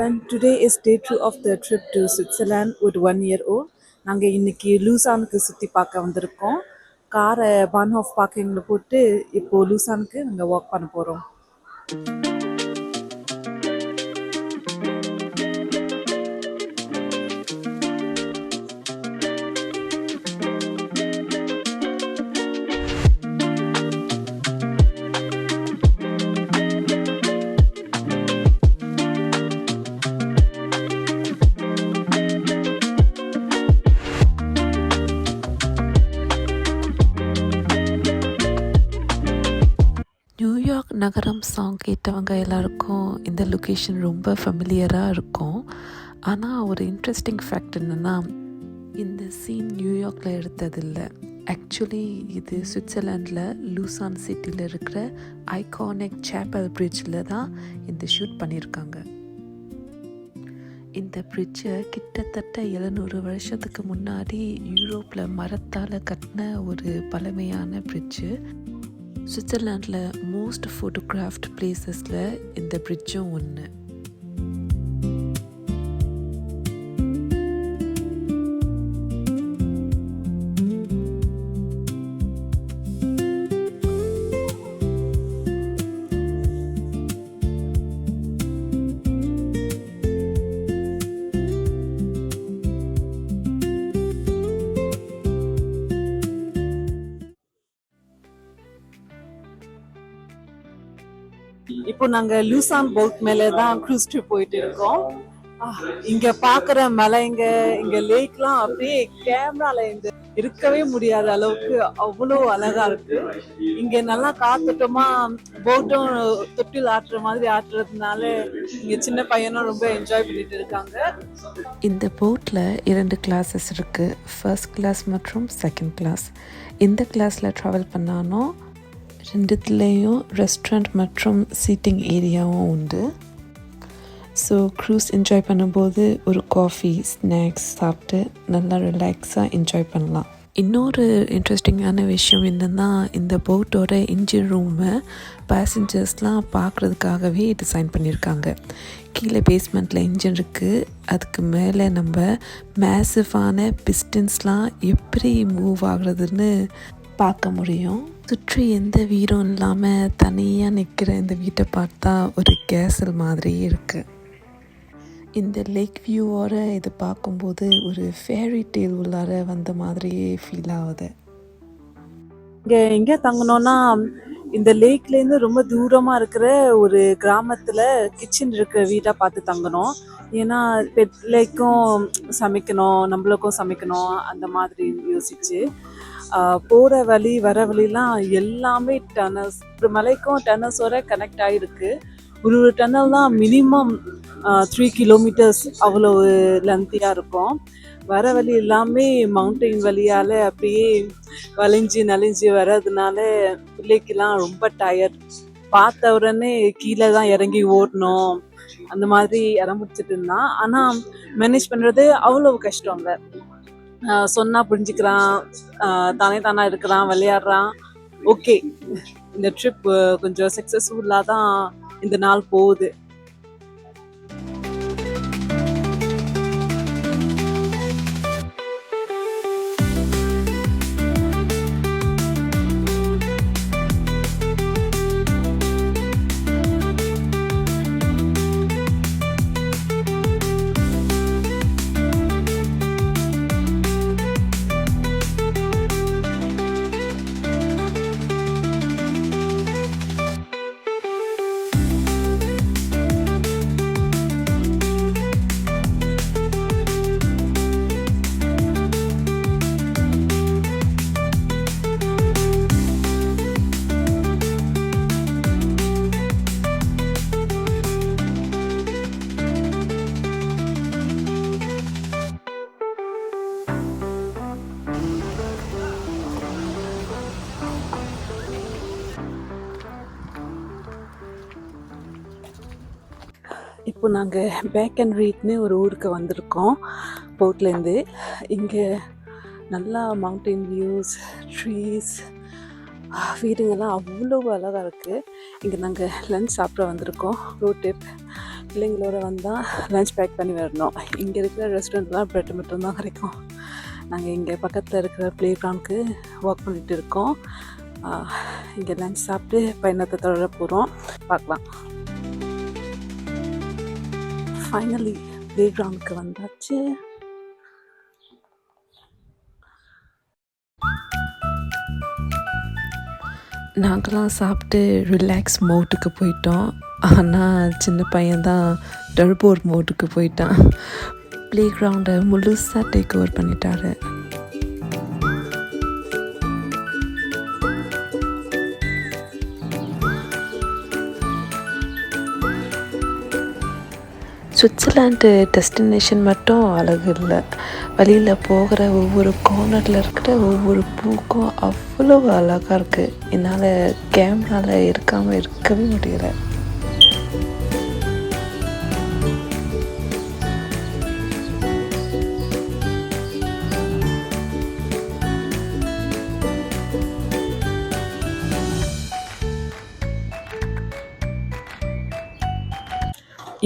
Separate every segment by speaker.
Speaker 1: everyone. Today is day 2 of the trip to Switzerland with 1-year-old. நாங்கள் இன்னைக்கு லூசானுக்கு சுற்றி பார்க்க வந்திருக்கோம். காரை பான்ஹாஃப் பார்க்கிங்கில் போட்டு இப்போது லூசானுக்கு நாங்கள் வாக் பண்ண போகிறோம்.
Speaker 2: நியூயார்க் நகரம் சாங் கேட்டவங்க எல்லாருக்கும் இந்த லொக்கேஷன் ரொம்ப ஃபெமிலியராக இருக்கும். ஆனால் ஒரு இன்ட்ரெஸ்டிங் ஃபேக்ட் என்னென்னா, இந்த சீன் நியூயார்க்கில் எடுத்ததில்லை. ஆக்சுவலி இது சுவிட்சர்லாண்டில் லூசான் சிட்டியில் இருக்கிற ஐகானிக் சேப்பல் பிரிட்ஜில் தான் இந்த ஷூட் பண்ணியிருக்காங்க. இந்த பிரிட்ஜை கிட்டத்தட்ட 700 வருஷத்துக்கு முன்னாடி யூரோப்பில் மரத்தால் கட்டின ஒரு பழமையான பிரிட்ஜு. சுவிட்சர்லாண்டில் மோஸ்ட் ஃபோட்டோகிராஃப்ட் பிளேசஸில் இந்த பிரிட்ஜும் ஒன்று.
Speaker 1: இப்போ நாங்கள் லூசான் போட் மேலே தான் க்ரூஸ் ட்ரிப் போயிட்டு இருக்கோம். இங்கே பார்க்குற மலைங்க, இங்கே லேக்லாம் அப்படியே கேமரால இங்கே இருக்கவே முடியாத அளவுக்கு அவ்வளோ அழகா இருக்கு. இங்கே நல்லா காத்துட்டோமா, போட்டும் தொட்டில் ஆட்டுற மாதிரி ஆட்டுறதுனால இங்கே சின்ன பையனும் ரொம்ப என்ஜாய் பண்ணிட்டு இருக்காங்க.
Speaker 2: இந்த போட்டில் 2 கிளாஸஸ் இருக்குது, ஃபர்ஸ்ட் கிளாஸ் மற்றும் செகண்ட் கிளாஸ். இந்த கிளாஸில் ட்ராவல் பண்ணாலும் 2த்துலேயும் ரெஸ்டாரண்ட் மற்றும் சீட்டிங் ஏரியாவும் உண்டு. ஸோ க்ரூஸ் என்ஜாய் பண்ணும்போது ஒரு காஃபி, ஸ்நாக்ஸ் சாப்பிட்டு நல்லா ரிலாக்ஸாக என்ஜாய் பண்ணலாம். இன்னொரு இன்ட்ரெஸ்டிங்கான விஷயம் என்னென்னா, இந்த போட்டோட இன்ஜின் ரூமை பேசஞ்சர்ஸ்லாம் பார்க்குறதுக்காகவே டிசைன் பண்ணியிருக்காங்க. கீழே பேஸ்மெண்ட்டில் இன்ஜின் இருக்குது, அதுக்கு மேலே நம்ம மேசிவான பிஸ்டன்ஸ்லாம் எப்படி மூவ் ஆகுறதுன்னு பார்க்க முடியும். சுற்றி எந்த வீடும் இல்லாமல் தனியாக நிற்கிற இந்த வீட்டை பார்த்தா ஒரு கேசல் மாதிரியே இருக்குது. இந்த லேக் வியூவோட இது பார்க்கும்போது ஒரு ஃபேரி டேல் உள்ளார வந்த மாதிரியே ஃபீல் ஆகுது.
Speaker 1: இங்கே எங்கே தங்கணும்னா, இந்த லேக்லேருந்து ரொம்ப தூரமாக இருக்கிற ஒரு கிராமத்தில் கிச்சன் இருக்கிற வீடாக பார்த்து தங்கணும். ஏன்னா பெட்லேக்கும் சமைக்கணும், நம்மளுக்கும் சமைக்கணும், அந்த மாதிரி யோசிச்சு போகிற வழி வர வழிலாம் எல்லாமே டனல்ஸ். ஒரு மலைக்கும் டனல்ஸோட கனெக்ட் ஆகிருக்கு. ஒரு டனல் தான் மினிமம் 3 கிலோமீட்டர்ஸ் அவ்வளோ லென்த்தியாக இருக்கும். வர வழி எல்லாமே மவுண்டெயின் வழியால் அப்படியே வளைஞ்சி நலிஞ்சு வர்றதுனால பிள்ளைக்கெல்லாம் ரொம்ப டயர்ட். பார்த்த உடனே கீழே தான் இறங்கி ஓடணும், அந்த மாதிரி இறம்பிடிச்சிட்டு இருந்தான். ஆனால் மேனேஜ் பண்ணுறது அவ்வளோ கஷ்டங்க. சொன்னால் புரிஞ்சுக்கிறான், தானே இருக்கிறான், விளையாடுறான். ஓகே, இந்த ட்ரிப் கொஞ்சம் சக்ஸஸ்ஃபுல்லாக தான் இந்த நாள் போகுது. இப்போ நாங்கள் பேக் அண்ட் ரீட்னு ஒரு ஊருக்கு வந்திருக்கோம் போட்லேருந்து. இங்கே நல்லா மவுண்டைன் வியூஸ், ட்ரீஸ், வீடுங்கள்லாம் அவ்வளோ அழகாக இருக்குது. இங்கே நாங்கள் லன்ச் சாப்பிட வந்திருக்கோம். ப்ரோ டிப், பிள்ளைங்களோட வந்தால் லஞ்ச் பேக் பண்ணி வரணும். இங்கே இருக்கிற ரெஸ்டாரண்ட்லாம் ப்ரெட் மட்டும்தான் கிடைக்கும். நாங்கள் இங்கே பக்கத்தில் இருக்கிற ப்ளே கிரவுண்டுக்கு வாக் பண்ணிகிட்டு இருக்கோம். இங்கே லஞ்ச் சாப்பிட்டு பயணத்தை தொடர போகிறோம். பார்க்கலாம். ஃபைனலி ப்ளே கிரவுண்டுக்கு வந்தாச்சு.
Speaker 2: நாங்களாம் சாப்பிட்டு ரிலாக்ஸ் மோட்டுக்கு போயிட்டோம். ஆனால் சின்ன பையன்தான் டர்போர் மோட்டுக்கு போயிட்டான். ப்ளே கிரவுண்டை முழுசாக டேக் ஓவர் பண்ணிட்டாரு. சுவிட்சர்லாண்டு டெஸ்டினேஷன் மட்டும் அழகு இல்லை, வழியில் போகிற ஒவ்வொரு கார்னரில் இருக்கிற ஒவ்வொரு பூக்கும் அவ்வளோ அழகாக இருக்குது. என்னால் கேமராவில் இருக்காமல் இருக்கவே முடியலை.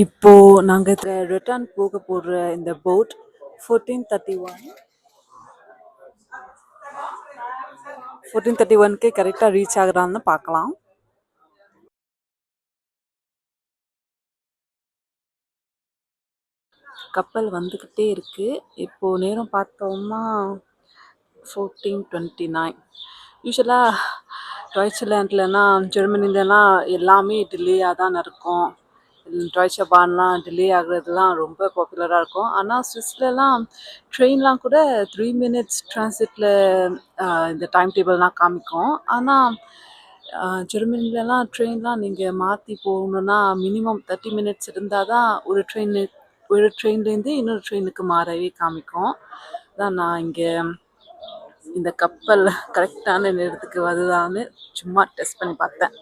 Speaker 1: இப்போது நாங்கள் ரிட்டர்ன் போக போடுற இந்த போட் 1431க்கு கரெக்டாக ரீச் ஆகுறான்னு பார்க்கலாம். கப்பல் வந்துக்கிட்டே இருக்குது. இப்போது நேரம் பார்த்தோம்னா 14:29. யூஸ்வலாக டாய்ச்லாண்ட்லனா ஜெர்மனிலலாம் எல்லாமே டிலேயாக தான் இருக்கும். டாய்ச்சே பான்லாம் டிலே ஆகுறதுலாம் ரொம்ப பாப்புலராக இருக்கும். ஆனால் ஸ்விஸ்லலாம் ட்ரெயின்லாம் கூட 3 minutes ட்ரான்சிட்டில் இந்த டைம் டேபிள்லாம் காமிக்கும். ஆனால் ஜெர்மனிலலாம் ட்ரெயின்லாம் நீங்கள் மாற்றி போகணுன்னா மினிமம் 30 minutes இருந்தால் தான் ஒரு ட்ரெயின்லேருந்து இன்னொரு ட்ரெயினுக்கு மாறவே காமிக்கும். தான் நான் இங்கே இந்த கப்பல் கரெக்டான நேரத்துக்கு வருதான்னு சும்மா டெஸ்ட் பண்ணி பார்த்தேன்.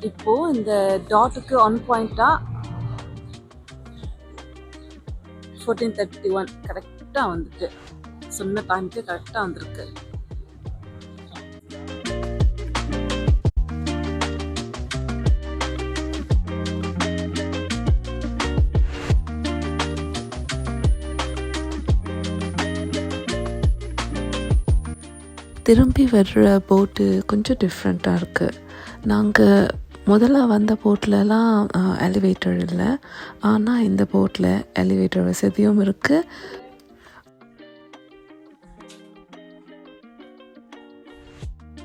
Speaker 1: இப்போது இந்த டாட்டுக்கு ஒன் பாயிண்ட்டாக 14:31 கரெக்டாக வந்துட்டு சொன்ன டைமுக்கு கரெக்டாக வந்திருக்கு.
Speaker 2: திரும்பி வர்ற போட்டு கொஞ்சம் டிஃப்ரெண்ட்டாக இருக்குது. நாங்கள் முதல்ல வந்த போட்லலாம் எலிவேட்டர் இல்லை, ஆனால் இந்த போட்டில் எலிவேட்டர் வசதியும் இருக்குது.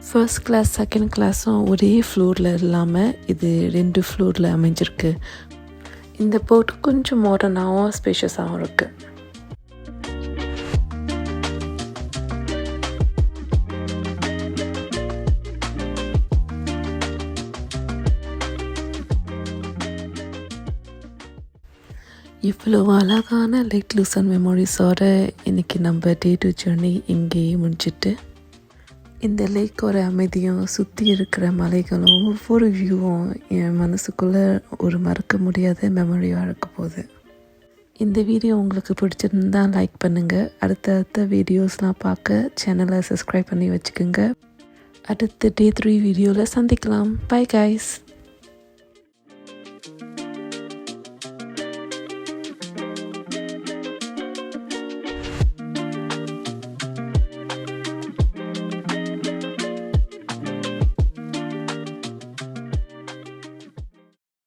Speaker 2: ஃபர்ஸ்ட் கிளாஸ் செகண்ட் கிளாஸும் ஒரே ஃப்ளோரில் இல்லாமல் இது 2 ஃப்ளோரில் அமைஞ்சிருக்கு. இந்த போட் கொஞ்சம் மாடர்னாகவும் ஸ்பேஷியஸாகவும் இருக்குது. இவ்வளோ அழகான லேக் லூசன் மெமரிஸோட இன்றைக்கி நம்ம டே 2 ஜர்னி இங்கேயே முடிஞ்சிட்டு, இந்த லேக்கோட அமைதியும் சுற்றி இருக்கிற மலைகளும் ஒவ்வொரு வியூவும் என் மனசுக்குள்ளே ஒரு மறக்க முடியாத மெமரியாக இருக்க போகுது. இந்த வீடியோ உங்களுக்கு பிடிச்சிருந்தா லைக் பண்ணுங்கள். அடுத்த வீடியோஸ்லாம் பார்க்க சேனலை சப்ஸ்கிரைப் பண்ணி வச்சுக்கோங்க. அடுத்த டே 3 வீடியோவில் சந்திக்கலாம். Bye guys.